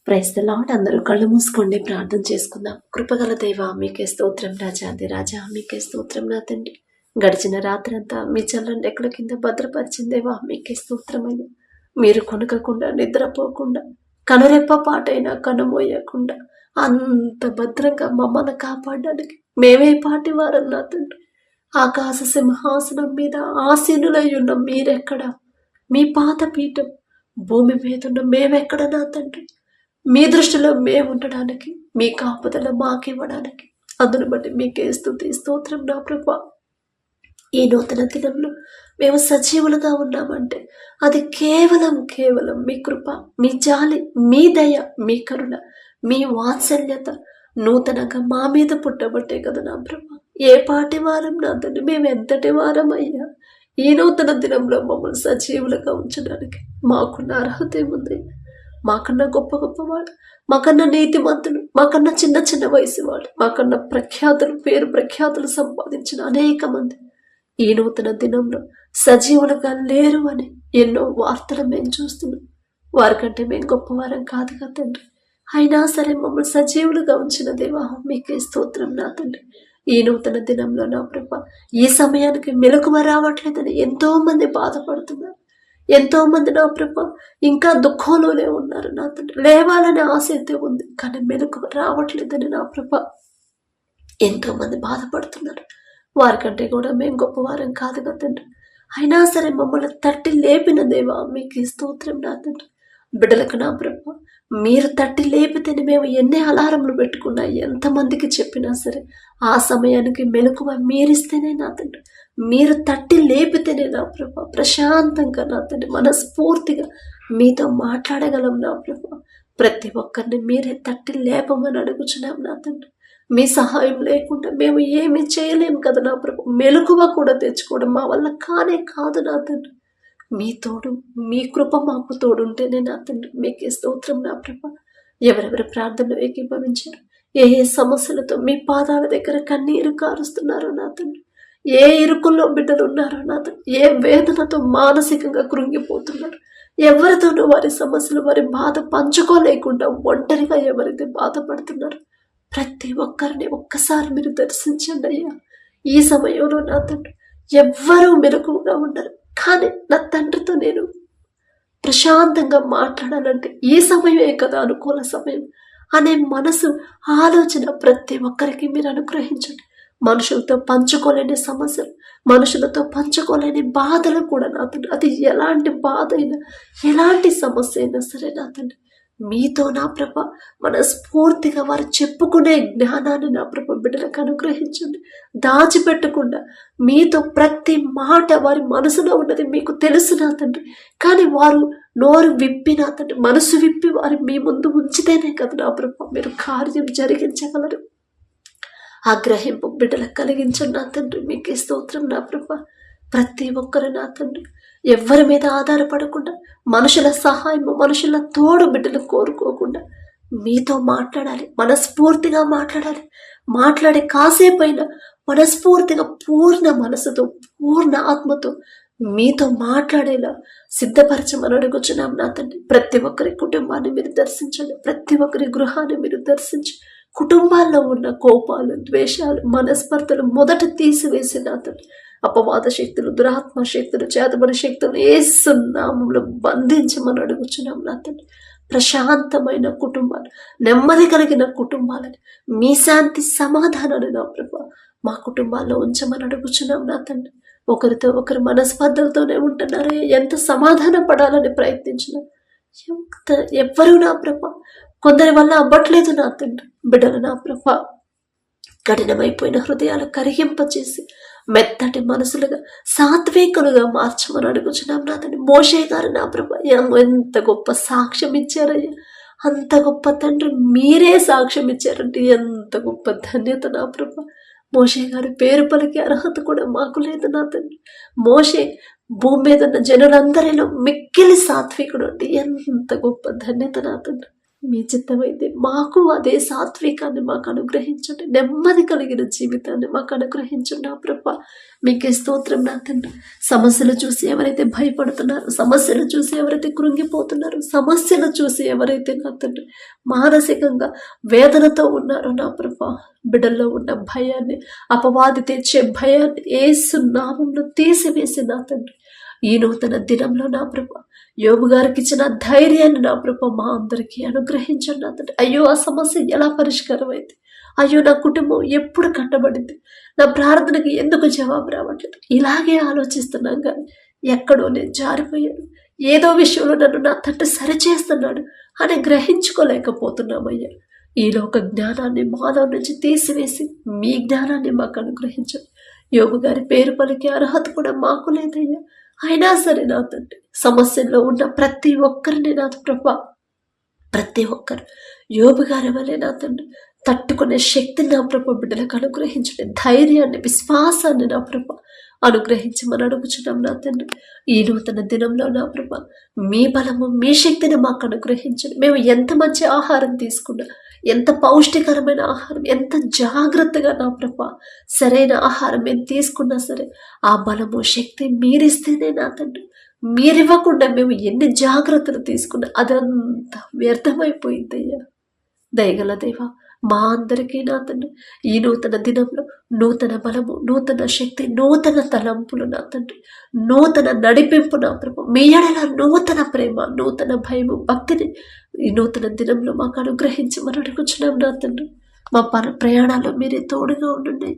Praise the lord. అందరూ కళ్ళు మూసుకోండి, ప్రార్థన చేసుకుందాం. కృపగల దేవ, మీకే స్తోత్రం. రాజాది రాజా, మీకే స్తోత్రం. నా తండ్రి, గడిచిన రాత్రంతా మీ చల్లని ఎక్కడ కింద భద్రపరిచిందేవా, మీకే స్తోత్రమైన. మీరు కొనకకుండా, నిద్రపోకుండా, కనురెప్ప పాటైనా కనుమోయకుండా అంత భద్రంగా మమ్మల్ని కాపాడడానికి మేమే పాటి వారం. నా తండ్రి, ఆకాశ సింహాసనం మీద ఆసీనులై ఉన్న మీరెక్కడ? మీ పాత పీఠం భూమి మీద ఉన్న మేమెక్కడ? నా తండ్రి, మీ దృష్టిలో మేము ఉండడానికి, మీ కాపుదల మాకివ్వడానికి, అందును బట్టి మీకే స్తుతి స్తోత్రం. నా ప్రభా, ఈ నూతన దినంలో మేము సజీవులుగా ఉన్నామంటే అది కేవలం మీ కృప, మీ జాలి, మీ దయ, మీ కరుణ, మీ వాత్సల్యత నూతనంగా మా మీద పుట్టబట్టే కదా నా ప్రభా. ఏ పాటి వారం నా తండ్రి, మేము ఎంతటి వారం అయ్యా. ఈ నూతన దినంలో మమ్మల్ని సజీవులుగా ఉంచడానికి మాకున్న అర్హత ఏముంది? మాకన్నా గొప్పవాడు, మాకన్నా నీతిమంతులు, మాకన్నా చిన్న వయసు వాడు, మాకన్నా పేరు ప్రఖ్యాతులు సంపాదించిన అనేక మంది ఈ నూతన దినంలో సజీవులుగా లేరు అని ఎన్నో వార్తలు మేము చూస్తున్నాం. వారికంటే మేము గొప్పవారం కాదు కదా తండ్రి. అయినా సరే మమ్మల్ని సజీవులుగా ఉంచిన దేవా, మీకే స్తోత్రం. నా తండ్రి, ఈ నూతన దినంలో నా ప్రభా, ఈ సమయానికి మెలకువ రావట్లేదని ఎంతో మంది బాధపడుతున్నారు. ఎంతో మంది నా ప్రభా ఇంకా దుఃఖంలోనే ఉన్నారు. నా తండ్రి, లేవాలనే ఆశ అయితే ఉంది, కానీ మెలకువ రావట్లేదని నా ప్రభా ఎంతో మంది బాధపడుతున్నారు. వారికంటే కూడా మేము గొప్పవారం కాదు కదా తండ్రి. అయినా సరే మమ్మల్ని తట్టి లేపిన దేవా, మీకు స్తోత్రం. నా తండ్రి, బిడ్డలకు నా ప్రభా మీరు తట్టి లేపితేనే మేము ఎన్ని అలారంలు పెట్టుకున్నా, ఎంతమందికి చెప్పినా సరే ఆ సమయానికి మెలకువ మీరిస్తేనే నా తండ్రి, మీరు తట్టి లేపితేనే నా ప్రభా ప్రశాంతంగా నా తండ్రి మనస్ఫూర్తిగా మీతో మాట్లాడగలం. నా ప్రభా, ప్రతి ఒక్కరిని మీరే తట్టి లేపమని అడుగుచున్నాం. నా తండ్రి, మీ సహాయం లేకుండా మేము ఏమీ చేయలేము కదా నా ప్రభా. మెలకువ కూడా తెచ్చుకోవడం మా వల్ల కాదు నా తండ్రి. మీ తోడు, మీ కృప మాకు తోడుంటేనే నా తండ్రి, మీకే స్తోత్రం. నా ప్రభా, ఎవరెవరి ప్రార్థనలు ఏకీభవించారు, ఏ సమస్యలతో మీ పాదాల దగ్గర కన్నీరు కారుస్తున్నారో నా తండ్రి, ఏ ఇరుకుల్లో బిడ్డలు ఉన్నారో నా తండ్రి, ఏ వేదనతో మానసికంగా కృంగిపోతున్నారు, ఎవరితోనూ వారి సమస్యలు, వారి బాధ పంచుకోలేకుండా ఒంటరిగా ఎవరైతే బాధపడుతున్నారో ప్రతి ఒక్కరిని ఒక్కసారి మీరు దర్శించండి అయ్యా. ఈ సమయంలో నా తండ్రి ఎవ్వరూ మెలకువగా ఉండరు, కానీ నా తండ్రితో నేను ప్రశాంతంగా మాట్లాడాలంటే ఈ సమయమే కదా అనుకూల సమయం అనే మనసు, ఆలోచన ప్రతి ఒక్కరికి మీరు అనుగ్రహించండి. మనుషులతో పంచుకోలేని సమస్యలు, మనుషులతో పంచుకోలేని బాధలు కూడా నా తండ్రి, అది ఎలాంటి బాధ అయినా, ఎలాంటి సమస్య అయినా సరే నా తండ్రి, మీతో నా ప్రభ మనస్ఫూర్తిగా వారు చెప్పుకునే జ్ఞానాన్ని నా ప్రభ బిడ్డలకు అనుగ్రహించండి. దాచిపెట్టకుండా మీతో ప్రతి మాట వారి మనసులో ఉన్నది మీకు తెలుసు నా తండ్రి, కానీ వారు నోరు విప్పి నా తండ్రి, మనసు విప్పి వారు మీ ముందు ఉంచితేనే కదా నా ప్రభ మీరు కార్యం జరిగించగలరు. ఆగ్రహింపు బిడ్డలకు కలిగించండి నా తండ్రి, మీకే స్తోత్రం. నా ప్రభ ప్రతి ఒక్కరు నా తండ్రి ఎవరి మీద ఆధారపడకుండా, మనుషుల సహాయము, మనుషుల తోడు బిడ్డలు కోరుకోకుండా మీతో మాట్లాడాలి, మనస్ఫూర్తిగా మాట్లాడాలి. మాట్లాడే కాసేపైనా మనస్ఫూర్తిగా పూర్ణ మనసుతో, పూర్ణ ఆత్మతో మీతో మాట్లాడేలా సిద్ధపరచమని అడుగుచున్నాం నా తండ్రి. ప్రతి ఒక్కరి కుటుంబాన్ని మీరు దర్శించండి, ప్రతి ఒక్కరి గృహాన్ని మీరు దర్శించి కుటుంబాల్లో ఉన్న కోపాలు, ద్వేషాలు, మనస్పర్ధలు మొదట తీసివేసి నా తండ్రి అపవాద శక్తులు, దురాత్మ శక్తులు, చేతబడి శక్తులు యేసు నామములో బంధించమని అడుగుచున్నాం నా తండ్రి. ప్రశాంతమైన కుటుంబాలు, నెమ్మది కలిగిన కుటుంబాలని, మీ శాంతి సమాధానాన్ని నా ప్రభా మా కుటుంబాల్లో ఉంచమని అడుగుచున్నాం నా తండ్రి. ఒకరితో ఒకరు మనస్పర్ధలతోనే ఉంటున్నారే, ఎంత సమాధాన పడాలని ప్రయత్నించినా ఎవ్వరూ నా ప్రభా కొందరి వల్ల అవ్వట్లేదు నా తండ్రి. బిడ్డలు నా ప్రభా కఠినమైపోయిన హృదయాలు కరిగింపచేసి మెత్తటి మనసులుగా, సాత్వికులుగా మార్చమని అడుగుచున్నాం నా తండ్రి. మోషే గారు నా ప్రభా ఎంత గొప్ప సాక్ష్యం ఇచ్చారయ్యా, అంత గొప్ప తండ్రి మీరే సాక్ష్యం ఇచ్చారంటే ఎంత గొప్ప ధన్యత నా ప్రభా. మోషే గారి పేరు పలికే అర్హత కూడా మాకు లేదు నా తండ్రి. మోషే భూమి మీద ఉన్న జనులందరిలో మిక్కిలి సాత్వికుడు అంటే ఎంత గొప్ప ధన్యత నా తండ్రి. మీ చిత్తమైతే మాకు అదే సాత్వికాన్ని మాకు అనుగ్రహించండి, నెమ్మది కలిగిన జీవితాన్ని మాకు అనుగ్రహించండి నా ప్రభా. మీకే స్తోత్రం నా తండ్రి. సమస్యలు చూసి ఎవరైతే భయపడుతున్నారో, సమస్యలు చూసి ఎవరైతే కృంగిపోతున్నారో, సమస్యలు చూసి ఎవరైతే నా తండ్రి మానసికంగా వేదనతో ఉన్నారో నా ప్రభా, బిడ్డల్లో ఉన్న భయాన్ని, అపవాది తెచ్చే భయాన్ని యేసు నామములో తీసివేసి నా తండ్రి ఈ నూతన దినంలో నా ప్రభా యోబు గారికి ఇచ్చిన ధైర్యాన్ని నా ప్రభా మా అందరికీ అనుగ్రహించండి నా తండ్రి. అయ్యో ఆ సమస్య ఎలా పరిష్కారం అయింది, అయ్యో నా కుటుంబం ఎప్పుడు కట్టబడింది, నా ప్రార్థనకి ఎందుకు జవాబు రావట్లేదు, ఇలాగే ఆలోచిస్తున్నాం కానీ ఎక్కడో నేను జారిపోయాను, ఏదో విషయంలో నన్ను నా తండ్రి సరిచేస్తున్నాడు అని గ్రహించుకోలేకపోతున్నామయ్యా. ఈ లోక జ్ఞానాన్ని మానవ నుంచి తీసివేసి మీ జ్ఞానాన్ని మాకు అనుగ్రహించండి. యోబు గారి పేరు పలికే అర్హత కూడా మాకు లేదయ్యా. అయినా సరే నా తండ్రి సమస్యల్లో ఉన్న ప్రతి ఒక్కరిని నా ప్రభా, ప్రతి ఒక్కరు యోబు గారి వలె నా తండ్రి తట్టుకునే శక్తిని నా ప్రభా బిడ్డలకు అనుగ్రహించండి, ధైర్యాన్ని, విశ్వాసాన్ని నా ప్రభా అనుగ్రహించమని అడుగుచున్నాం నా తండ్రి. ఈ నూతన దినంలో నా ప్రభా మీ బలము, మీ శక్తిని మాకు అనుగ్రహించండి. మేము ఎంత మంచి ఆహారం తీసుకున్నా, ఎంత పౌష్టికరమైన ఆహారం, ఎంత జాగ్రత్తగా నా ప్రభా సరైన ఆహారం మేము తీసుకున్నా సరే ఆ బలము, శక్తి మీరిస్తేనే నా తండ్రి. మీరివ్వకుండా మేము ఎన్ని జాగ్రత్తలు తీసుకున్నా అదంతా వ్యర్థమైపోయిందయ్యా. దయగల దేవా మా అందరికీ నా తండ్రి ఈ నూతన దినంలో నూతన బలము, నూతన శక్తి, నూతన తలంపులు నా తండ్రి, నూతన నడిపింపు నా ప్రభు, మీ ఎడల నూతన ప్రేమ, నూతన భయము, భక్తిని ఈ నూతన దినంలో మాకు అనుగ్రహించమని అడుగుచున్నాం నా తండ్రి. మా ప్రయాణాల్లో మీరే తోడుగా ఉండండి.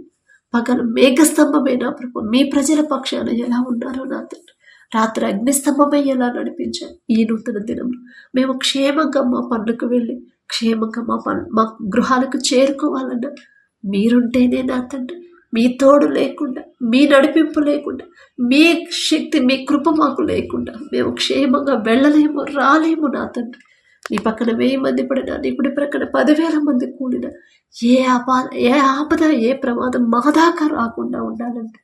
పగలు మేఘస్తంభమే నా ప్రభు మీ ప్రజల పక్షాన ఎలా ఉన్నారో నా తండ్రి, రాత్రి అగ్నిస్తంభమై ఎలా నడిపించారు. ఈ నూతన దినంలో మేము క్షేమంగా మా పనులకు వెళ్ళి క్షేమంగా మా గృహాలకు చేరుకోవాలన్నా మీరుంటేనే నా తండ్రి. మీ తోడు లేకుండా, మీ నడిపింపు లేకుండా, మీ శక్తి, మీ కృప మాకు లేకుండా మేము క్షేమంగా వెళ్ళలేము, రాలేము నా తండ్రి. నీ పక్కన 1000 మంది పడినా, నీ కుడి ప్రక్కన 10,000 మంది కూడినా ఏ ఆపద, ఏ ప్రమాదం మా దాకా రాకుండా ఉండాలంటే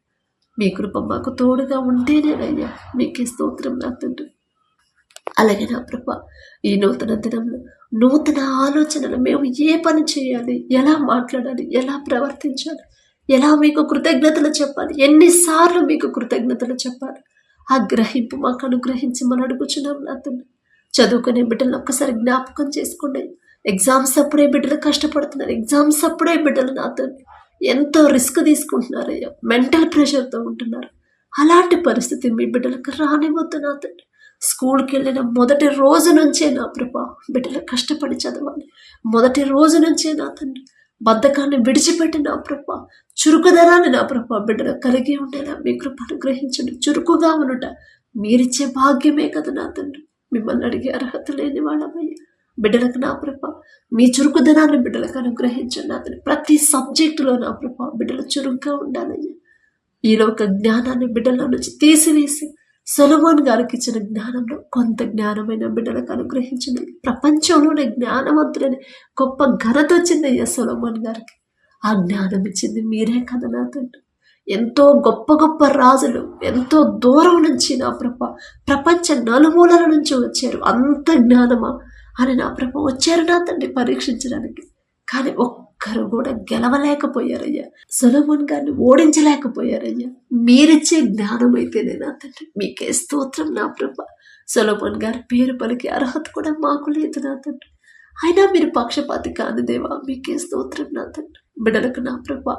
మీ కృప మాకు తోడుగా ఉంటేనేనయ్యా. మీకే స్తోత్రం నా తండ్రి. అలాగే నా ప్రభా ఈ నూతన దినంలో నూతన ఆలోచనలు, మేము ఏ పని చేయాలి, ఎలా మాట్లాడాలి, ఎలా ప్రవర్తించాలి, ఎలా మీకు కృతజ్ఞతలు చెప్పాలి, ఎన్నిసార్లు మీకు కృతజ్ఞతలు చెప్పాలి, ఆ గ్రహింపు మాకు అనుగ్రహించి మనం అడుగుచున్నాం నా తండ్రి. చదువుకునే బిడ్డలను ఒక్కసారి జ్ఞాపకం చేసుకోండి. ఎగ్జామ్స్ అప్పుడే బిడ్డలు కష్టపడుతున్నారు, ఎగ్జామ్స్ అప్పుడే బిడ్డలు నా తండ్రి ఎంతో రిస్క్ తీసుకుంటున్నారయ్యా, మెంటల్ ప్రెషర్తో ఉంటున్నారు. అలాంటి పరిస్థితి మీ బిడ్డలకు రానివద్దు నా తండ్రి. స్కూల్కి వెళ్ళిన మొదటి రోజు నుంచే నా ప్రభా బిడ్డలు కష్టపడి చదవాలి. మొదటి రోజు నుంచే నా తండ్రి బద్ధకాన్ని విడిచిపెట్టి నా ప్రభా చురుకుదనాన్ని నా ప్రభా బిడ్డలు కలిగి ఉండేలా మీ కృప అనుగ్రహించండి. చురుకుగా ఉండుట మీరిచ్చే భాగ్యమే కదా నా తండ్రి. మిమ్మల్ని అడిగే అర్హత లేని వాళ్ళమయ్యా. బిడ్డలకు నా ప్రభా మీ చురుకుదనాన్ని బిడ్డలకు అనుగ్రహించండి నా తండ్రి. ప్రతి సబ్జెక్టులో నా ప్రభా బిడ్డలు చురుగ్గా ఉండాలయ్యా. ఈలోక జ్ఞానాన్ని బిడ్డల నుంచి తీసివేసి సొలొమోన్ గారికి ఇచ్చిన జ్ఞానంలో కొంత జ్ఞానమైన బిడ్డలకు అనుగ్రహించింది. ప్రపంచంలోనే జ్ఞానవంతులని గొప్ప ఘనత వచ్చిందయ్యా సొలొమోన్ గారికి. ఆ జ్ఞానం ఇచ్చింది మీరే కదా నా తండ్రి. ఎంతో గొప్ప గొప్ప రాజులు ఎంతో దూరం నుంచి నా ప్రభ ప్రపంచ నలుమూలల నుంచి వచ్చారు. అంత జ్ఞానమా అని నా ప్రభ వచ్చారు నా తండ్రి పరీక్షించడానికి. కానీ ఒక్కరు కూడా గెలవలేకపోయారయ్యా, సొలొమోన్ గారిని ఓడించలేకపోయారయ్యా. మీరిచ్చే జ్ఞానం అయితేనే నా తండ్రి. మీకే స్తోత్రం నా ప్రభ. సొలొమోన్ గారి పేరు పలికే అర్హత కూడా మాకు లేదు నా తండ్రి. అయినా మీరు పక్షపాతి కాని దేవా, మీకే స్తోత్రం నా తండ్రి. బిడ్డలకు నా ప్రభ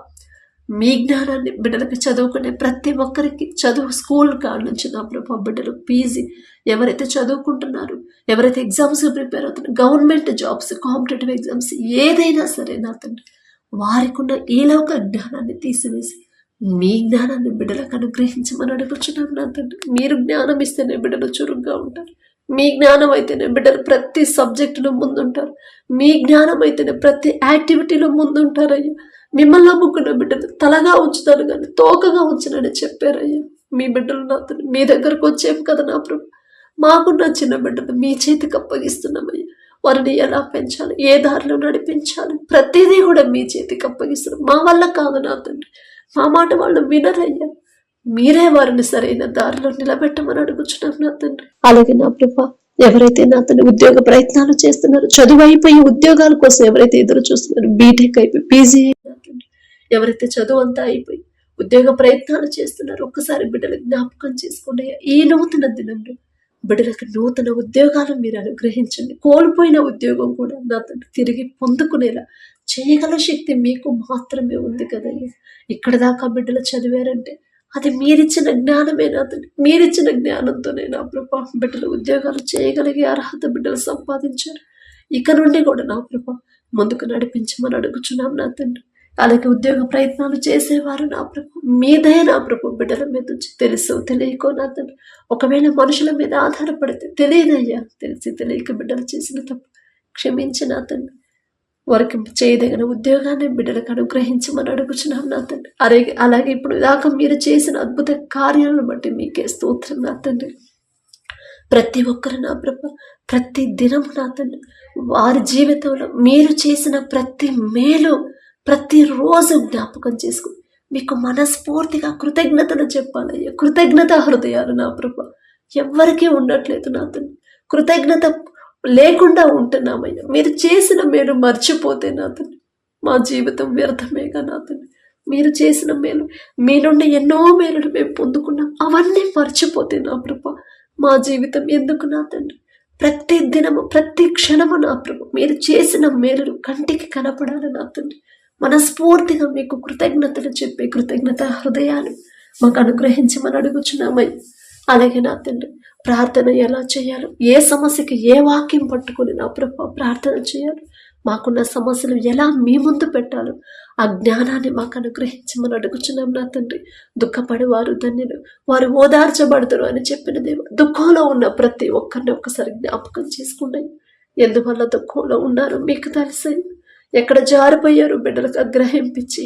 మీ జ్ఞానాన్ని బిడ్డలకు చదువుకునే ప్రతి ఒక్కరికి చదువు స్కూల్ కాడ నుంచి నా ప్రభా బిడ్డలు పీజీ ఎవరైతే చదువుకుంటున్నారు, ఎవరైతే ఎగ్జామ్స్ ప్రిపేర్ అవుతున్నారు, గవర్నమెంట్ జాబ్స్, కాంపిటేటివ్ ఎగ్జామ్స్ ఏదైనా సరే నా తండ్రి వారికి ఉన్న ఈలోక జ్ఞానాన్ని తీసివేసి మీ జ్ఞానాన్ని బిడ్డలకు అనుగ్రహించమని అడుగుచున్నాను నా తండ్రి. మీరు జ్ఞానం ఇస్తేనే బిడ్డలు చురుగ్గా ఉంటారు. మీ జ్ఞానం అయితేనే బిడ్డలు ప్రతి సబ్జెక్టులో ముందుంటారు. మీ జ్ఞానం అయితేనే ప్రతి యాక్టివిటీలో ముందుంటారయ్యా. మిమ్మల్ని నమ్ముకున్న బిడ్డలు తలగా ఉంచుతాను కానీ తోకగా ఉంచనని చెప్పారయ్యా. మీ బిడ్డలు నా తండ్రి మీ దగ్గరకు వచ్చేవి కదా నా ప్రభు. మాకున్న చిన్న బిడ్డలు మీ చేతికి అప్పగిస్తున్నామయ్యా. వారిని ఎలా పెంచాలి, ఏ దారిలో నడిపించాలి, ప్రతిదీ కూడా మీ చేతికి అప్పగిస్తున్నాం. మా వల్ల కాదు నా తండ్రి, మా మాట వాళ్ళు వినరయ్యా. మీరే వారిని సరైన దారిలో నిలబెట్టమని అడుగుచున్నాం నా తండ్రి. అలాగే నా ప్రభా ఎవరైతే నా తండ్రి ఉద్యోగ ప్రయత్నాలు చేస్తున్నారు, చదువు అయిపోయి ఉద్యోగాల కోసం ఎవరైతే ఎదురు చూస్తున్నారు, బీటెక్ అయిపోయి పీజీ ఎవరైతే చదువు అంతా అయిపోయి ఉద్యోగ ప్రయత్నాలు చేస్తున్నారు, ఒక్కసారి బిడ్డలు జ్ఞాపకం చేసుకోండి. ఈ నూతన దినంలో బిడ్డలకు నూతన ఉద్యోగాలు మీరు అనుగ్రహించండి. కోల్పోయిన ఉద్యోగం కూడా నా తండ్రి తిరిగి పొందుకునేలా చేయగల శక్తి మీకు మాత్రమే ఉంది కదయ్యా. ఇక్కడ దాకా బిడ్డలు చదివారంటే అది మీరిచ్చిన జ్ఞానమే నా తండ్రి. మీరిచ్చిన జ్ఞానంతోనే నా ప్రభా బిడ్డలు ఉద్యోగాలు చేయగలిగే అర్హత బిడ్డలు సంపాదించారు. ఇక నుండి కూడా నా ప్రభా ముందుకు నడిపించమని అడుగుచున్నాం నా తండ్రి. అలాగే ఉద్యోగ ప్రయత్నాలు చేసేవారు నా ప్రభు మీ దయ నా ప్రభు బిడ్డల మీద నుంచి తెలుసు తెలియకో నా తండ్రి, ఒకవేళ మనుషుల మీద ఆధారపడితే తెలియదయ్యా, తెలిసి తెలియక బిడ్డలు చేసిన తప్పు క్షమించి నా తండ్రి వారికి చేయదగిన ఉద్యోగాన్ని బిడ్డలకు అనుగ్రహించమని అడుగుచున్నాం నా తండ్రి. అలాగే ఇప్పుడు దాకా మీరు చేసిన అద్భుత కార్యాలను బట్టి మీకే స్తోత్రం నా తండ్రి. ప్రతి ఒక్కరు నా ప్రభు ప్రతి దినము నా తండ్రి వారి జీవితంలో మీరు చేసిన ప్రతి మేలు ప్రతిరోజు జ్ఞాపకం చేసుకుని మీకు మనస్ఫూర్తిగా కృతజ్ఞతలు చెప్పాలయ్యా. కృతజ్ఞత హృదయాలు నా ప్రభు ఎవ్వరికీ ఉండట్లేదు నా తండ్రి. కృతజ్ఞత లేకుండా ఉంటున్నామయ్యా. మీరు చేసిన మేలు మర్చిపోతే నా తండ్రి మా జీవితం వ్యర్థమేగా నా తండ్రి. మీరు చేసిన మేలు మీ నుండి ఎన్నో మేలులు మేము పొందుకున్నాం, అవన్నీ మర్చిపోతే నా ప్రభు మా జీవితం ఎందుకు నా తండ్రి. ప్రతి దినము ప్రతి క్షణము నా ప్రభు మీరు చేసిన మేలులు కంటికి కనపడాలి నా తండ్రి. మనస్ఫూర్తిగా మీకు కృతజ్ఞతలు చెప్పే కృతజ్ఞత హృదయాలు మాకు అనుగ్రహించమని అడుగుచున్నామయ్య. అలాగే నా తండ్రి ప్రార్థన ఎలా చేయాలో, ఏ సమస్యకి ఏ వాక్యం పట్టుకుని నా ప్రభు ప్రార్థన చేయాలి, మాకున్న సమస్యలు ఎలా మీ ముందు పెట్టాలో ఆ జ్ఞానాన్ని మాకు అనుగ్రహించమని అడుగుచున్నాం నా తండ్రి. దుఃఖపడి వారు ధన్యులు, వారు ఓదార్చబడతారు అని చెప్పిన దేవ. దుఃఖంలో ఉన్న ప్రతి ఒక్కరిని ఒక్కసారి జ్ఞాపకం చేసుకున్నాయి. ఎందువల్ల దుఃఖంలో ఉన్నారో మీకు తెలుసు. ఎక్కడ జారిపోయారు బిడ్డలకు అనుగ్రహింపించి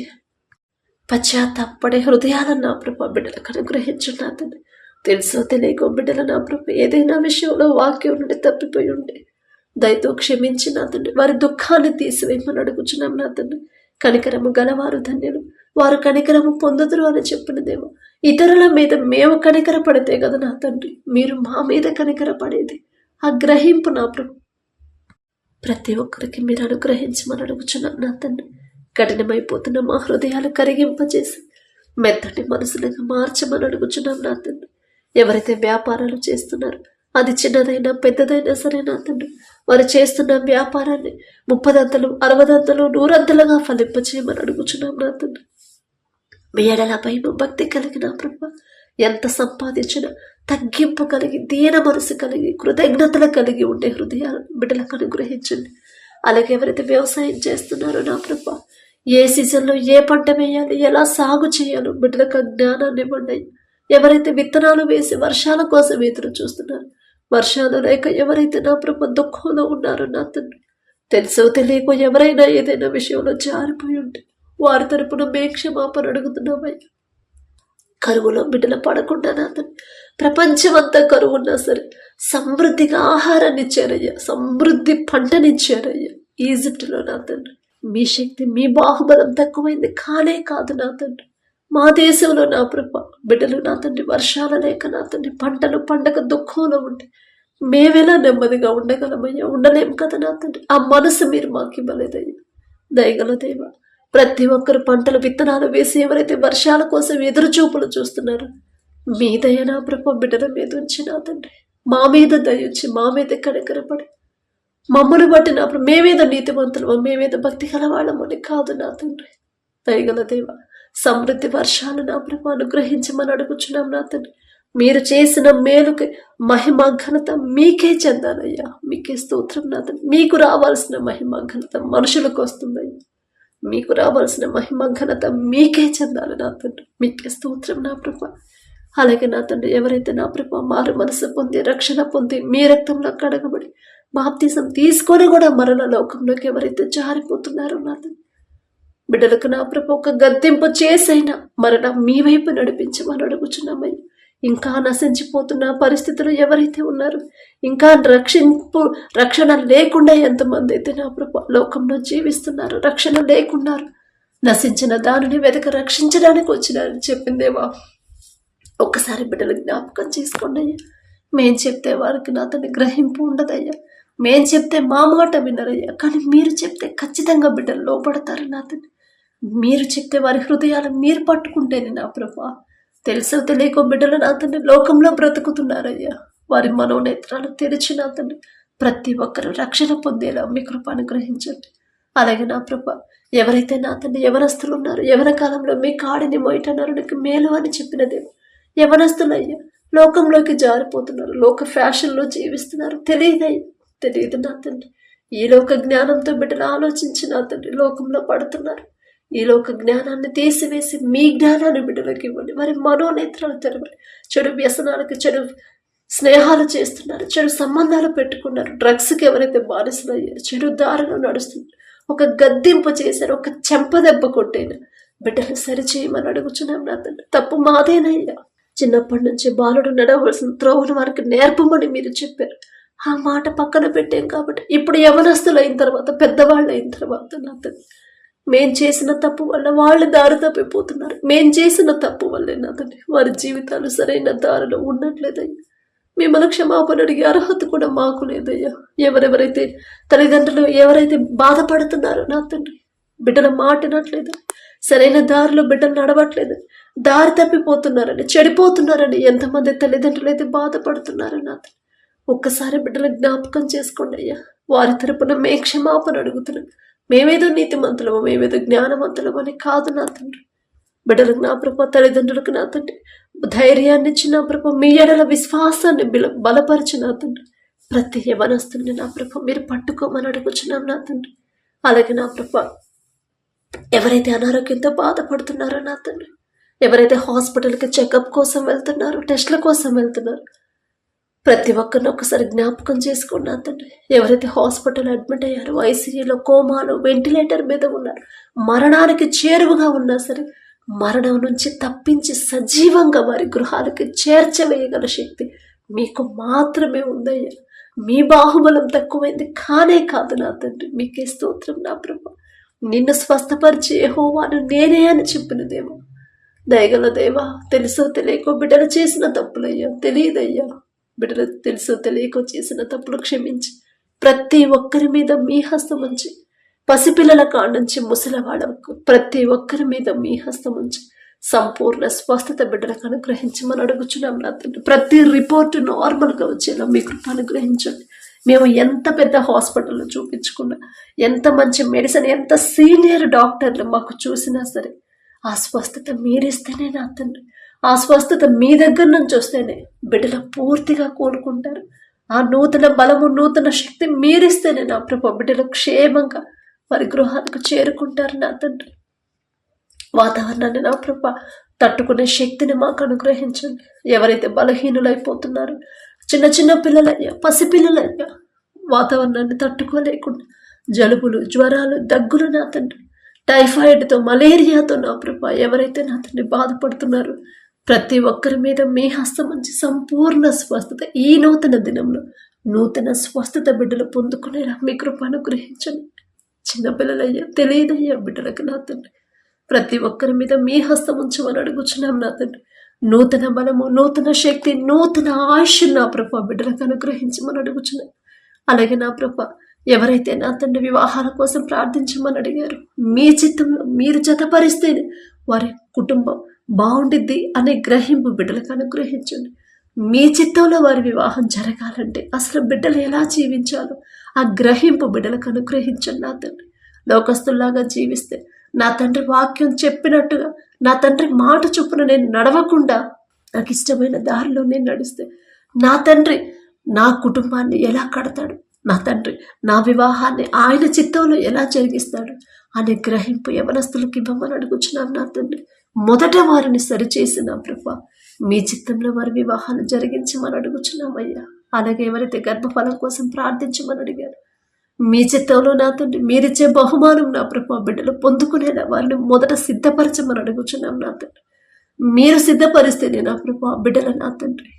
పశ్చాత్తాపడే హృదయాలను నా ప్రభు బిడ్డలకు అనుగ్రహించున్నా తండ్రి. తెలుసో తెలియకో బిడ్డల నా ప్రభు ఏదైనా విషయంలో వాక్యం నుండి తప్పిపోయి ఉండే దయతో క్షమించి నా తండ్రి వారి దుఃఖాన్ని తీసివేయమని అడుగుచున్నాం నా తండ్రి. కనికరము గలవారు ధన్యులు, వారు కనికరము పొందుదురు అని చెప్పిన దేవ. ఇతరుల మీద మేము కనికర పడితే కదా నా తండ్రి మీరు మా మీద కనికర పడేది. ఆ గ్రహింపు నా ప్రభు ప్రతి ఒక్కరికి మీరు అనుగ్రహించమని అడుగుచున్నాం నా తండ్రి. కఠినమైపోతున్న మా హృదయాలు కరిగింపజేసి మెత్తటి మనసులుగా మార్చమని అడుగుచున్నాం నా తండ్రి. ఎవరైతే వ్యాపారాలు చేస్తున్నారో అది చిన్నదైనా పెద్దదైనా సరే నా తండ్రి వారు చేస్తున్న వ్యాపారాన్ని 30 60 100 ఫలింపచేయమని అడుగుచున్నాం నా తండ్రి. మీ ఎడల భయము భక్తి కలిగిన ప్రభు ఎంత సంపాదించినా తగ్గింపు కలిగి దీన మనసు కలిగి కృతజ్ఞతలు కలిగి ఉండే హృదయాలను బిడ్డలకు అనుగ్రహించండి. అలాగే ఎవరైతే వ్యవసాయం చేస్తున్నారో నా ప్రభు ఏ సీజన్లో ఏ పంట వేయాలి, ఎలా సాగు చేయాలో బిడ్డలకు జ్ఞానాన్ని ఇవ్వండి. ఎవరైతే విత్తనాలు వేసి వర్షాల కోసం ఎదురు చూస్తున్నారు, వర్షాలు లేక ఎవరైతే నా ప్రభు దుఃఖంలో ఉన్నారో నా తండ్రి తెలుసో తెలియకో ఎవరైనా ఏదైనా విషయంలో జారిపోయి ఉంటే వారి తరపున మే క్షమాపణ అడుగుతున్నామయ్యా. కరువులో బిడ్డలు పడకుండా నా తండ్రి ప్రపంచమంతా కరువు ఉన్నా సరే సమృద్ధిగా ఆహారాన్ని ఇచ్చారయ్యా, సమృద్ధి పంటనిచ్చారయ్యా. ఈజిప్టులో నా తండ్రి మీ శక్తి మీ బాహుబలం తక్కువైంది కానే కాదు నా తండ్రి. మా దేశంలో నా ప్రభు బిడ్డలు నా తండ్రి వర్షాల లేక నా తండ్రి పంటలు పండగ దుఃఖంలో ఉంటే మేమెలా నెమ్మదిగా ఉండగలమయ్యా? ఉండలేం కదా నా తండ్రి. ఆ మనసు మీరు మాకు ఇవ్వలేదయ్యా. దయగల దేవ ప్రతి ఒక్కరు పంటలు విత్తనాలు వేసి ఎవరైతే వర్షాల కోసం ఎదురు చూపులు చూస్తున్నారు మీ దయ నా ప్రభు బిడ్డల మీద ఉంచి నా తండ్రి మా మీద దయించి మా మీద కనికరపడి మమ్మల్ని బట్టి నా ప్రభు మేమేదో నీతివంతులు మేమేదో భక్తి గలవాళ్ళమని కాదు నా తండ్రి. దయగల దేవ సమృద్ధి వర్షాలు నా ప్రభు అనుగ్రహించమని అడుగుచున్నాం నా తండ్రి. మీరు చేసిన మేలుకి మహిమ ఘనత మీకే చెందాలయ్యా. మీకే స్తోత్రం నా తండ్రి. మీకు రావాల్సిన మహిమ ఘనత మనుషులకు వస్తుందయ్యా. మీకు రావాల్సిన మహిమ ఘనత మీకే చెందాలి నా తండ్రి. మీకే స్తోత్రం నా ప్రభు. అలాగే నా తండ్రి ఎవరైతే నా ప్రభు మారు మనసు పొంది రక్షణ పొంది మీ రక్తంలో కడగబడి బాప్తిజం తీసుకొని కూడా మరణ లోకంలోకి ఎవరైతే జారిపోతున్నారో నా తండ్రి బిడ్డలకు నా ప్రభు ఒక గద్దెంపు చేసైనా మరణ మీ వైపు నడిపించమని అడుగుచున్నామయ్యా. ఇంకా నశించిపోతున్న పరిస్థితులు ఎవరైతే ఉన్నారో ఇంకా రక్షణ లేకుండా ఎంతమంది అయితే నా ప్రభు లోకంలో జీవిస్తున్నారు, రక్షణ లేకున్నారు, నశించిన దానిని వెతక రక్షించడానికి వచ్చినారని చెప్పిందేవా. ఒక్కసారి బిడ్డలు జ్ఞాపకం చేసుకోండి అయ్యా. మేం చెప్తే వారికి నా తండ్రి గ్రహింపు ఉండదయ్యా. మేం చెప్తే మా మాట వినరయ్యా, కానీ మీరు చెప్తే ఖచ్చితంగా బిడ్డలు లోపడతారు నా తండ్రి. మీరు చెప్తే వారి హృదయాలను మీరు పట్టుకుంటేనే నా ప్రభా, తెలుసో తెలియకో బిడ్డలు నా తండ్రి లోకంలో బ్రతుకుతున్నారయ్యా. వారి మనోనేత్రాలు తెరిచి నా తండ్రి ప్రతి ఒక్కరూ రక్షణ పొందేలా మీ కృప అనుగ్రహించండి. అలాగే నా ప్రభా, ఎవరైతే నా తండ్రి యవనస్తులు ఉన్నారు, యవన కాలంలో మీ కాడిని మొయటన్నారు నీకు మేలు అని చెప్పినదేమో యవనస్తులయ్యా లోకంలోకి జారిపోతున్నారు, లోక ఫ్యాషన్లో జీవిస్తున్నారు. తెలియదు నా తండ్రి. ఈ లోక జ్ఞానంతో బిడ్డలు ఆలోచించి నా తండ్రి లోకంలో పడుతున్నారు. ఈ లోక జ్ఞానాన్ని తీసివేసి మీ జ్ఞానాన్ని బిడ్డలకు ఇవ్వండి. వారి మనోనేత్రాలు తెరవండి. చెడు వ్యసనాలకు, చెడు స్నేహాలు చేస్తున్నారు, చెడు సంబంధాలు పెట్టుకున్నారు, డ్రగ్స్కి ఎవరైతే బానిసలు అయ్యారు, చెడు దారిలో నడుస్తున్నారు, ఒక గద్దింపు చేశారు, ఒక చెంపదెబ్బ కొట్టేనా బిడ్డలు సరిచేయమని అడుగుచున్నాం నా తండ్రి. తప్పు మాదేనయ్యా. చిన్నప్పటి నుంచి బాలుడు నడవలసిన త్రోవను వారికి నేర్పమని మీరు చెప్పారు. ఆ మాట పక్కన పెట్టాం కాబట్టి ఇప్పుడు యవనస్తులు అయిన తర్వాత, పెద్దవాళ్ళు అయిన తర్వాత నా తండ్రి మేం చేసిన తప్పు వల్ల వాళ్ళు దారి తప్పిపోతున్నారు. మేం చేసిన తప్పు వల్లే నా తండ్రి వారి జీవితాలు సరైన దారిలో ఉండట్లేదయ్యా. మిమ్మల్ని క్షమాపణ అడిగే అర్హత కూడా మాకు లేదయ్యా. ఎవరెవరైతే తల్లిదండ్రులు ఎవరైతే బాధపడుతున్నారో నా తండ్రి, బిడ్డల మాటినట్లేదు, సరైన దారిలో బిడ్డలు నడవట్లేదు, దారి తప్పిపోతున్నారని, చెడిపోతున్నారని ఎంతమంది తల్లిదండ్రులు అయితే బాధపడుతున్నారో నా తండ్రి ఒక్కసారి బిడ్డల జ్ఞాపకం చేసుకోండి అయ్యా. వారి తరపున మే క్షమాపణ అడుగుతున్నాం. మేమేదో నీతిమంతులమో, మేమేదో జ్ఞానవంతులమో అని కాదు నా తండ్రి. బిడ్డలకు నా ప్రభ, తల్లిదండ్రులకు నా తండ్రి ధైర్యాన్ని ఇచ్చి నా ప్రభ, మీ ఎడల విశ్వాసాన్ని బలపరిచి నా తండ్రి ప్రతి యవనస్తుని నా ప్రభ మీరు పట్టుకోమని అడుగుచున్నాం నా తండ్రి. అలాగే నా ప్రభ, ఎవరైతే అనారోగ్యంతో బాధపడుతున్నారో నా తండ్రి, ఎవరైతే హాస్పిటల్కి చెకప్ కోసం వెళ్తున్నారో, టెస్ట్ల కోసం వెళ్తున్నారో, ప్రతి ఒక్కరిని ఒకసారి జ్ఞాపకం చేసుకోండి నా తండ్రి. ఎవరైతే హాస్పిటల్ అడ్మిట్ అయ్యారో, ఐసీయూలో, కోమాలో, వెంటిలేటర్ మీద ఉన్నారు, మరణానికి చేరువగా ఉన్నా సరే మరణం నుంచి తప్పించి సజీవంగా వారి గృహాలకి చేర్చవేయగల శక్తి మీకు మాత్రమే ఉందయ్యా. మీ బాహుబలం తక్కువైంది కానే కాదు నా తండ్రి. మీకే స్తోత్రం నా ప్రభు. నిన్ను స్వస్థపరిచి యెహోవాను నేనే అని చెప్పినదేమో దయగల దేవా, తెలుసో తెలియకో బిడ్డలు చేసిన తప్పులయ్యా, తెలియదయ్యా, బిడ్డలు తెలుసో తెలియకో చేసిన తప్పులు క్షమించి ప్రతి ఒక్కరి మీద మీ హస్తం ఉంచి, పసిపిల్లల కాడ నుంచి ముసలివాడ ప్రతి ఒక్కరి మీద మీ హస్తం ఉంచి సంపూర్ణ స్వస్థత బిడ్డలకు అనుగ్రహించమని అడుగుచున్నాం నా తండ్రి. ప్రతి రిపోర్టు నార్మల్గా వచ్చేలా మీ కృప అనుగ్రహించండి. మేము ఎంత పెద్ద హాస్పిటల్లో చూపించుకున్నా, ఎంత మంచి మెడిసిన్, ఎంత సీనియర్ డాక్టర్లు మాకు చూసినా సరే ఆ స్వస్థత మీరిస్తేనే నా తండ్రి. ఆ స్వస్థత మీ దగ్గర నుంచి వస్తేనే బిడ్డలు పూర్తిగా కోలుకుంటారు. ఆ నూతన బలము, నూతన శక్తి మీరిస్తేనే నా ప్రభు బిడ్డలు క్షేమంగా వారి గృహాలకు చేరుకుంటారు నా తండ్రి. వాతావరణాన్ని నా ప్రభు తట్టుకునే శక్తిని మాకు అనుగ్రహించండి. ఎవరైతే బలహీనులైపోతున్నారో, చిన్న చిన్న పిల్లలయ్యా, పసిపిల్లలయ్యా, వాతావరణాన్ని తట్టుకోలేకుండా జలుబులు, జ్వరాలు, దగ్గులు నా తండ్రి, టైఫాయిడ్తో, మలేరియాతో నా ప్రభు ఎవరైతే నా తండ్రి బాధపడుతున్నారో ప్రతి ఒక్కరి మీద మీ హస్తం ఉంచి సంపూర్ణ స్వస్థత ఈ నూతన దినంలో నూతన స్వస్థత బిడ్డలు పొందుకునేలా మీ కృప అనుగ్రహించండి. చిన్నపిల్లలయ్యా, తెలియదయ్యా బిడ్డలకు నా తండ్రి ప్రతి ఒక్కరి మీద మీ హస్తం ఉంచమని అడుగుచున్నాం నా తండ్రి. నూతన బలము, నూతన శక్తి, నూతన ఆయుష్ నా ప్రభ బిడ్డలకు అనుగ్రహించమని అడుగుచున్నాం. అలాగే నా ప్రభ, ఎవరైతే నా తండ్రి వివాహాల కోసం ప్రార్థించమని అడిగారు, మీ చిత్తంలో మీరు జతపరిస్తేనే వారి కుటుంబం బాగుండిద్ది అనే గ్రహింపు బిడ్డలకు అనుగ్రహించండి. మీ చిత్తంలో వారి వివాహం జరగాలంటే అసలు బిడ్డలు ఎలా జీవించాలో ఆ గ్రహింపు బిడ్డలకు అనుగ్రహించండి నా తండ్రి. లోకస్తుల్లాగా జీవిస్తే, నా తండ్రి వాక్యం చెప్పినట్టుగా, నా తండ్రి మాట చొప్పున నేను నడవకుండా నాకు ఇష్టమైన దారిలో నేను నడిస్తే నా తండ్రి నా కుటుంబాన్ని ఎలా కడతాడు, నా తండ్రి నా వివాహాన్ని ఆయన చిత్తంలో ఎలా జరిగిస్తాడు అనే గ్రహింపు యవనస్తులకు ఇవ్వమని అడుగుచున్నాను నా తండ్రి. మొదట వారిని సరిచేసి నా ప్రభా మీ చిత్తంలో వారి వివాహాన్ని జరిగించమని అడుగుచున్నామయ్యా. అలాగే ఎవరైతే గర్భఫలం కోసం ప్రార్థించమని అడిగారు, మీ చిత్తంలో నా తండ్రి మీరిచ్చే బహుమానం నా ప్రభా బిడ్డలు పొందుకునేలా వారిని మొదట సిద్ధపరచమని అడుగుచున్నాం నా తండ్రి. మీరు సిద్ధపరిస్తేనే నా ప్రభా బిడ్డలు నా తండ్రి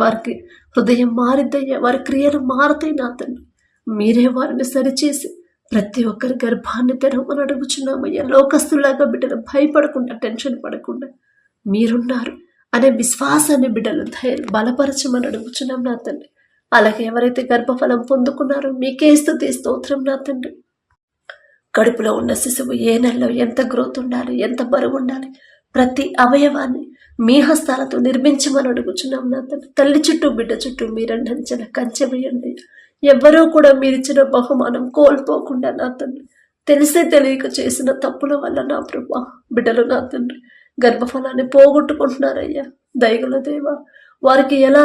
వారికి హృదయం మారిద్దయ్యా, వారి క్రియలు మారుతాయి నా తండ్రి. మీరే వారిని సరిచేసి ప్రతి ఒక్కరి గర్భాన్ని తెరవమని అడుగుచున్నామయ్యా. లోకస్తులాగా బిడ్డలు భయపడకుండా, టెన్షన్ పడకుండా మీరున్నారు. అనే విశ్వాసాన్ని బిడ్డలు బలపరచమని అడుగుచున్నాం నా తండ్రి. అలాగే ఎవరైతే గర్భఫలం పొందుకున్నారో మీకే స్తుతి స్తోత్రం నా తండ్రి. కడుపులో ఉన్న శిశువు ఏ నెలలో ఎంత గ్రోత్ ఉండాలి, ఎంత బరువు ఉండాలి, ప్రతి అవయవాన్ని మీ హస్తాలతో నిర్మించమని అడుగుచున్నాం నా తండ్రి. తల్లి చుట్టూ బిడ్డ చుట్టూ మీరండంచెల కంచె వేయండి. ఎవ్వరూ కూడా మీరిచ్చిన బహుమానం కోల్పోకుండా నా తండ్రి. తెలిసే తెలియక చేసిన తప్పుల వల్ల నా ప్రభా బిడ్డలు నా తండ్రి గర్భఫలాన్ని పోగొట్టుకుంటున్నారయ్యా. దయగల దేవా, వారికి ఎలా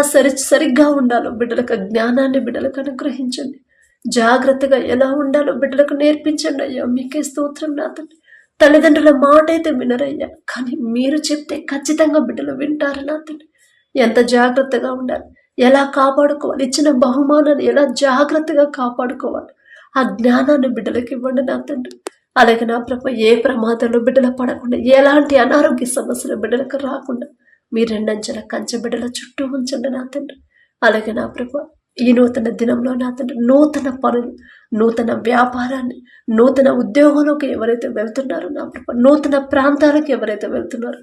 సరిగ్గా ఉండాలో బిడ్డలకు జ్ఞానాన్ని బిడ్డలకు అనుగ్రహించండి. జాగ్రత్తగా ఎలా ఉండాలో బిడ్డలకు నేర్పించండి అయ్యా. మీకే స్తోత్రం నా తండ్రి. తల్లిదండ్రుల మాట అయితే వినరయ్యా, కానీ మీరు చెప్తే ఖచ్చితంగా బిడ్డలు వింటారు నా తండ్రి. ఎంత జాగ్రత్తగా ఉండాలి, ఎలా కాపాడుకోవాలి, ఇచ్చిన బహుమానాన్ని ఎలా జాగ్రత్తగా కాపాడుకోవాలి, ఆ జ్ఞానాన్ని బిడ్డలకు ఇవ్వండి నా తండ్రి. అలాగే నా ప్రభ ఏ ప్రమాదంలో బిడ్డలు పడకుండా, ఎలాంటి అనారోగ్య సమస్యలు బిడ్డలకు రాకుండా మీ రెండంచెల కంచె బిడ్డల చుట్టూ ఉంచండి నా తండ్రి. అలాగే నా ప్రభ ఈ నూతన దినంలో నా తండ్రి నూతన పనులు, నూతన వ్యాపారాన్ని, నూతన ఉద్యోగంలోకి ఎవరైతే వెళ్తున్నారో నా ప్రభ, నూతన ప్రాంతాలకు ఎవరైతే వెళ్తున్నారో,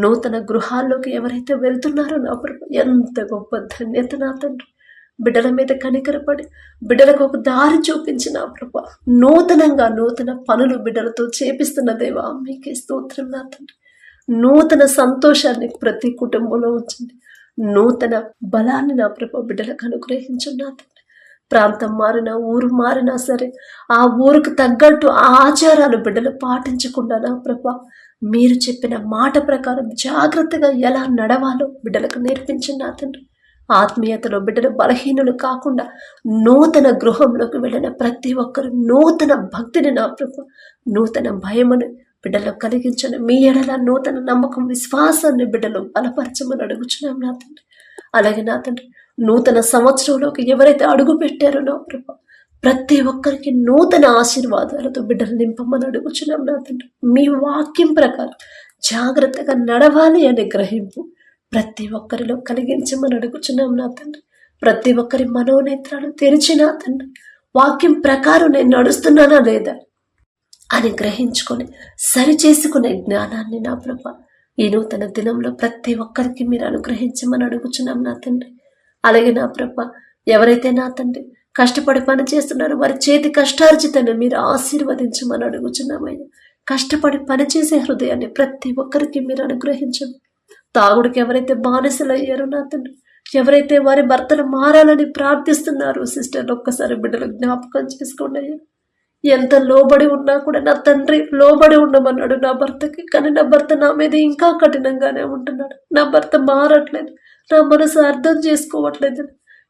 నూతన గృహాల్లోకి ఎవరైతే వెళ్తున్నారో నా ప్రభ, ఎంత గొప్ప ధన్యత నా తండ్రి. బిడ్డల మీద కనికరపడి బిడ్డలకు ఒక దారి చూపించిన ప్రభా, నూతనంగా నూతన పనులు బిడ్డలతో చేపిస్తున్న దేవా మీకే స్తోత్రం నా తండ్రి. నూతన సంతోషాన్ని ప్రతి కుటుంబంలో ఉంచండి. నూతన బలాన్ని నా ప్రభా బిడ్డలకు అనుగ్రహించండి నా తండ్రి. ప్రాంతం మారినా, ఊరు మారినా సరే, ఆ ఊరుకు తగ్గట్టు ఆ ఆచారాలు బిడ్డలు పాటించకుండా నా ప్రభా మీరు చెప్పిన మాట ప్రకారం జాగ్రత్తగా ఎలా నడవాలో బిడ్డలకు నేర్పించండి నా తండ్రి. ఆత్మీయతలో బిడ్డలు బలహీనులు కాకుండా నూతన గృహంలోకి వెళ్ళిన ప్రతి ఒక్కరు నూతన భక్తిని నా ప్రభు, నూతన భయమును బిడ్డలో కలిగించండి. మీ ఎడల నూతన నమ్మకం, విశ్వాసాన్ని బిడ్డలు బలపరచమని అడుగుచున్నాం నా తండ్రి. అలాగే నా తండ్రి నూతన సంవత్సరంలోకి ఎవరైతే అడుగు పెట్టారో నా ప్రభు, ప్రతి ఒక్కరికి నూతన ఆశీర్వాదాలతో బిడ్డలు నింపమని అడుగుచున్నాం నా తండ్రి. మీ వాక్యం ప్రకారం జాగ్రత్తగా నడవాలి అనే గ్రహింపు ప్రతి ఒక్కరిలో కలిగించమని అడుగుచున్నాం నా తండ్రి. ప్రతి ఒక్కరి మనోనేత్రాలు తెరిచిన తండ్రి, వాక్యం ప్రకారం నేను నడుస్తున్నానా లేదా అని గ్రహించుకొని సరిచేసుకునే జ్ఞానాన్ని నా ప్రభ ఈ నూతన దినంలో ప్రతి ఒక్కరికి మీరు అనుగ్రహించమని అడుగుచున్నాం నా తండ్రి. అలాగే నా ప్రభ ఎవరైతే నా తండ్రి కష్టపడి పని చేస్తున్నారో వారి చేతి కష్టార్జితాన్ని మీరు ఆశీర్వదించమని అడుగుచున్నామయ్యా. కష్టపడి పనిచేసే హృదయాన్ని ప్రతి ఒక్కరికి మీరు అనుగ్రహించండి. తాగుడికి ఎవరైతే బానిసలు అయ్యారో నా తండ్రి, ఎవరైతే వారి భర్తలు మారాలని ప్రార్థిస్తున్నారు సిస్టర్లు, ఒక్కసారి బిడ్డలు జ్ఞాపకం చేసుకోండి అయ్యా. ఎంత లోబడి ఉన్నా కూడా నా తండ్రి లోబడి ఉండమన్నాడు నా భర్తకి, కానీ నా భర్త నా మీద ఇంకా కఠినంగానే ఉంటున్నాడు. నా భర్త మారట్లేదు, నా మనసు అర్థం చేసుకోవట్లేదు.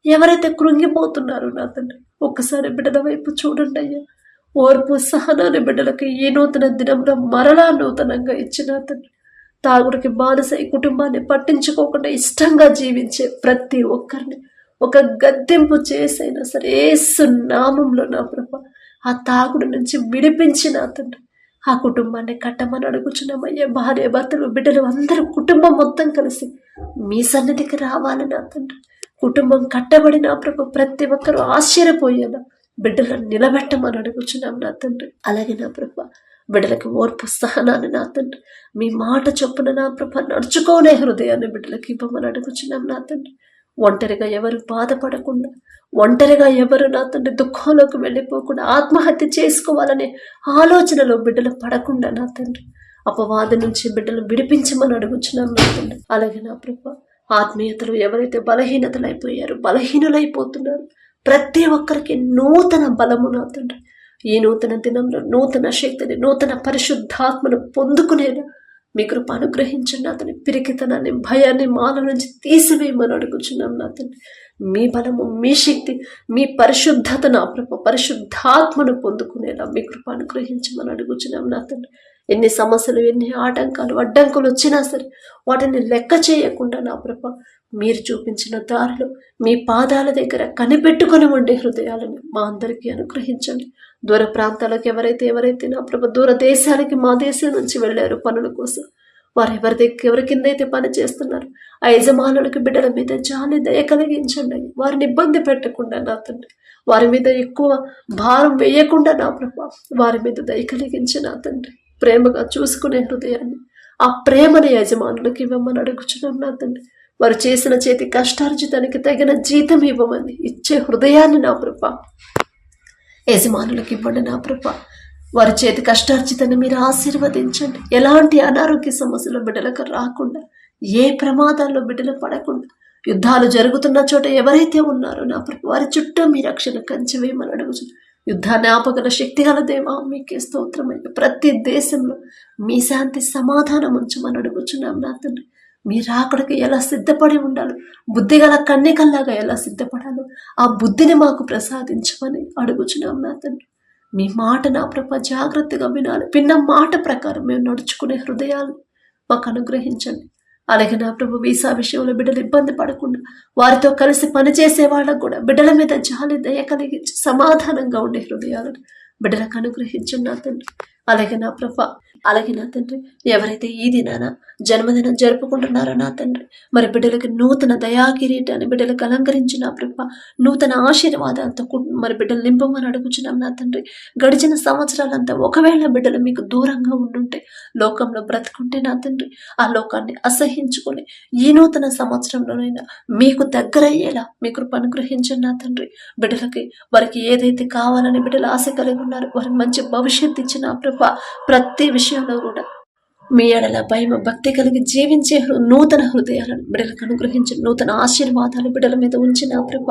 ఎవరైతే కృంగిపోతున్నారు నా తండ్రి, ఒక్కసారి బిడ్డల వైపు చూడండి అయ్యా. ఓర్పు సహనాన్ని బిడ్డలకి ఈ నూతన దినంలో మరలా నూతనంగా ఇచ్చిన తండ్రి. తాగుడికి బానిసై కుటుంబాన్ని పట్టించుకోకుండా ఇష్టంగా జీవించే ప్రతి ఒక్కరిని ఒక గద్దెంపు చేసైనా సరే యేసు నామంలో నా ప్రభ ఆ తాగుడు నుంచి విడిపించిన తండ్రి ఆ కుటుంబాన్ని కట్టమని అడుగుచున్నామయ్యా. భార్య భర్తలు బిడ్డలు అందరూ కుటుంబం మొత్తం కలిసి మీ సన్నిధికి రావాలి నా తండ్రి. కుటుంబం కట్టబడి నా ప్రభ ప్రతి ఒక్కరూ ఆశ్చర్యపోయేలా బిడ్డలను నిలబెట్టమని అడుగుచున్నాం నా తండ్రి. అలాగే నా ప్రభ బిడ్డలకి ఓర్పు సహనాన్ని నా తండ్రి మీ మాట చొప్పున నా ప్రభ నడుచుకోనే హృదయాన్ని బిడ్డలకి ఇవ్వమని అడుగుచున్నాం నా తండ్రి. ఒంటరిగా ఎవరు బాధపడకుండా, ఒంటరిగా ఎవరు నా తండ్రి దుఃఖంలోకి వెళ్ళిపోకుండా, ఆత్మహత్య చేసుకోవాలనే ఆలోచనలో బిడ్డలు పడకుండా నా తండ్రి అపవాది నుంచి బిడ్డలు విడిపించమని అడుగుచున్నాం నా తండ్రి. అలాగే నా ప్రభ ఆత్మీయతలు ఎవరైతే బలహీనులైపోతున్నారు ప్రతి ఒక్కరికి నూతన బలము నా తండ్రి ఈ నూతన దినంలో నూతన శక్తిని, నూతన పరిశుద్ధాత్మను పొందుకునేలా మీ కృప అనుగ్రహించండి అతని. పిరికితనాన్ని, భయాన్ని మాల నుంచి తీసివేయమని అడుగుచున్నాం నా తండ్రి. మీ బలము, మీ శక్తి, మీ పరిశుద్ధత నా ప్రభ పరిశుద్ధాత్మను పొందుకునేలా మీ కృప అనుగ్రహించమని అడుగుచున్నాం నా తండ్రి. ఎన్ని సమస్యలు, ఎన్ని ఆటంకాలు, అడ్డంకులు వచ్చినా సరే వాటిని లెక్క చేయకుండా నా ప్రభ మీరు చూపించిన దారిలో మీ పాదాల దగ్గర కనిపెట్టుకొని ఉండే హృదయాలను మా అందరికీ అనుగ్రహించండి. దూర ప్రాంతాలకు ఎవరైతే నా ప్రభ దూర దేశాలకి మా దేశం నుంచి వెళ్ళారు పనుల కోసం, వారు ఎవరి కిందైతే పని చేస్తున్నారు ఆ యజమానులకి బిడ్డల మీద జాలి దయ కలిగించండి. వారిని ఇబ్బంది పెట్టకుండా నా తండ్రి, వారి మీద ఎక్కువ భారం వేయకుండా నా ప్రభ వారి మీద దయ కలిగించి నా తండ్రి ప్రేమగా చూసుకునే హృదయాన్ని, ఆ ప్రేమను యజమానులకు ఇవ్వమని అడుగుచున్నాం నా తండ్రి. వారు చేసిన చేతి కష్టార్జితానికి తగిన జీతం ఇవ్వమని ఇచ్చే హృదయాన్ని నా ప్రభ యజమానులకు ఇవ్వండి నా ప్రభ. వారి చేతి కష్టార్జితాన్ని మీరు ఆశీర్వదించండి. ఎలాంటి అనారోగ్య సమస్యలు బిడ్డలకు రాకుండా, ఏ ప్రమాదాల్లో బిడ్డలు పడకుండా, యుద్ధాలు జరుగుతున్న చోట ఎవరైతే ఉన్నారో నా ప్రభు వారి చుట్టూ మీ రక్షణ కంచె వేయమని అడుగుచు. యుద్ధాన్ని ఆపగల శక్తి గల దేవా మీకే స్తోత్రమైన. ప్రతి దేశంలో మీ శాంతి సమాధానం ఉంచమని అడుగుచున్నాం నా తండ్రి. మీ రాకడకి ఎలా సిద్ధపడి ఉండాలో, బుద్ధి గల కన్యకల్లాగా ఎలా సిద్ధపడాలో ఆ బుద్ధిని మాకు ప్రసాదించమని అడుగుచున్నాం నా తండ్రి. మీ మాట నా ప్రభ జాగ్రత్తగా వినాలి. విన్న మాట ప్రకారం మేము నడుచుకునే హృదయాలు మాకు అనుగ్రహించండి. అలాగే నా ప్రభు వీసా విషయంలో బిడ్డలు ఇబ్బంది పడకుండా, వారితో కలిసి పనిచేసే వాళ్ళకు కూడా బిడ్డల మీద జాలి దయ కలిగించి సమాధానంగా ఉండే హృదయాలను బిడ్డలకు అనుగ్రహించండి నా తండ్రి. అలాగే నా తండ్రి ఎవరైతే ఈ దినాన జన్మదినం జరుపుకుంటున్నారో నా తండ్రి, మరి బిడ్డలకి నూతన దయాకిరీటాన్ని బిడ్డలకు అలంకరించి నా ప్రభ నూతన ఆశీర్వాదాలతో మరి బిడ్డలు నింపమని అడుగుచున్నాం నా తండ్రి. గడిచిన సంవత్సరాలంతా ఒకవేళ బిడ్డలు మీకు దూరంగా ఉండుంటే, లోకంలో బ్రతుకుంటే నా తండ్రి, ఆ లోకాన్ని అసహించుకొని ఈ నూతన సంవత్సరంలోనైనా మీకు దగ్గరయ్యేలా మీ కృప అనుగ్రహించండి నా తండ్రి. బిడ్డలకి వారికి ఏదైతే కావాలని బిడ్డలు ఆశ కలిగి ఉన్నారు, వారికి మంచి భవిష్యత్తు ఇచ్చిన ప్రభ ప్రతి విషయంలో కూడా మీ ఎడల భయం భక్తి కలిగి జీవించే నూతన హృదయాలను బిడ్డలకు అనుగ్రహించి, నూతన ఆశీర్వాదాలు బిడ్డల మీద ఉంచిన ప్రభ,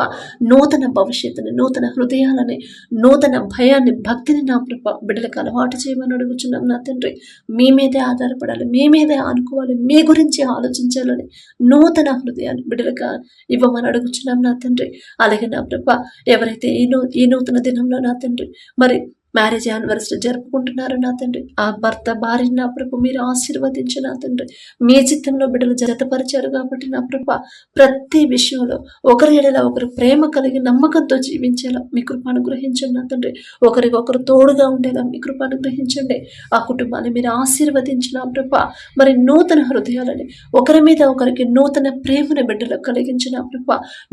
నూతన భవిష్యత్తుని, నూతన హృదయాలని, నూతన భయాన్ని, భక్తిని నా ప్రభ బిడ్డలకు అలవాటు చేయమని అడుగుచున్నాం నా తండ్రి. మీ మీదే ఆధారపడాలి, మీ మీదే ఆనుకోవాలి, మీ గురించి ఆలోచించాలని నూతన హృదయాన్ని బిడ్డలకు ఇవ్వమని అడుగుచున్నాం నా తండ్రి. అలాగే నా ప్రభ ఎవరైతే ఈ నూతన దినంలో నా తండ్రి మరి మ్యారేజ్ యానివర్సరీ జరుపుకుంటున్నారు నా తండ్రి, ఆ భర్త భార్య నా ప్రభు మీరు ఆశీర్వదించు నా తండ్రి. మీ చిత్తంలో బిడ్డలు జతపరిచారు కాబట్టి నా ప్రభ ప్రతి విషయంలో ఒకరి ఎడల ఒకరు ప్రేమ కలిగి నమ్మకంతో జీవించేలా మీ కృప అనుగ్రహించండి నా తండ్రి. ఒకరికొకరు తోడుగా ఉండేలా మీ కృప అనుగ్రహించండి. ఆ కుటుంబాన్ని మీరు ఆశీర్వదించిన ప్రభ మరి నూతన హృదయాలని, ఒకరి మీద ఒకరికి నూతన ప్రేమను బిడ్డలకు కలిగించిన ప్రభ,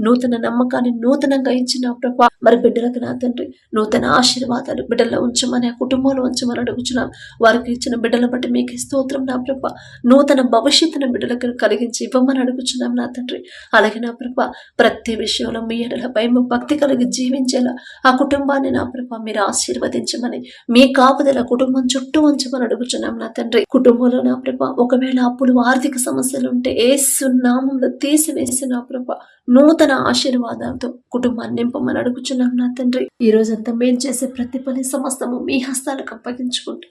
నూతన నమ్మకాన్ని నూతనంగా ఇచ్చిన ప్రభ మరి బిడ్డలకు నా తండ్రి నూతన ఆశీర్వాదాలు బిడ్డలు ఉంచమని, ఆ కుటుంబంలో ఉంచమని అడుగుచున్నాం. వారికి ఇచ్చిన బిడ్డల బట్టి మీకు స్తోత్రం నా ప్రభ. నూతన భవిష్యత్తును బిడ్డలకు కలిగించి ఇవ్వమని అడుగుచున్నాం నా తండ్రి. అలాగే నా ప్రభ ప్రతి విషయంలో మీ ఎడల భయం భక్తి కలిగి జీవించేలా ఆ కుటుంబాన్ని నా ప్రభ మీరు ఆశీర్వదించమని, మీ కాపుదల కుటుంబం చుట్టూ ఉంచమని అడుగుచున్నాం నా తండ్రి. కుటుంబంలో నా ప్రభ ఒకవేళ అప్పులు ఆర్థిక సమస్యలు ఉంటే యేసు నామములో తీసివేసి నా ప్రభ నూతన ఆశీర్వాదాలతో కుటుంబాన్ని నింపమని అడుగుచున్నాం నా తండ్రి. ఈ రోజంతా మేం చేసే ప్రతి పని సమస్తము మీ హస్తాలకు అప్పగించుకుంటూ,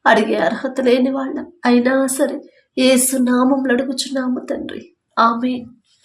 అడిగే అర్హత లేని వాళ్ళం అయినా సరే యేసు నామములో అడుగుచున్నాము తండ్రి. ఆమేన్.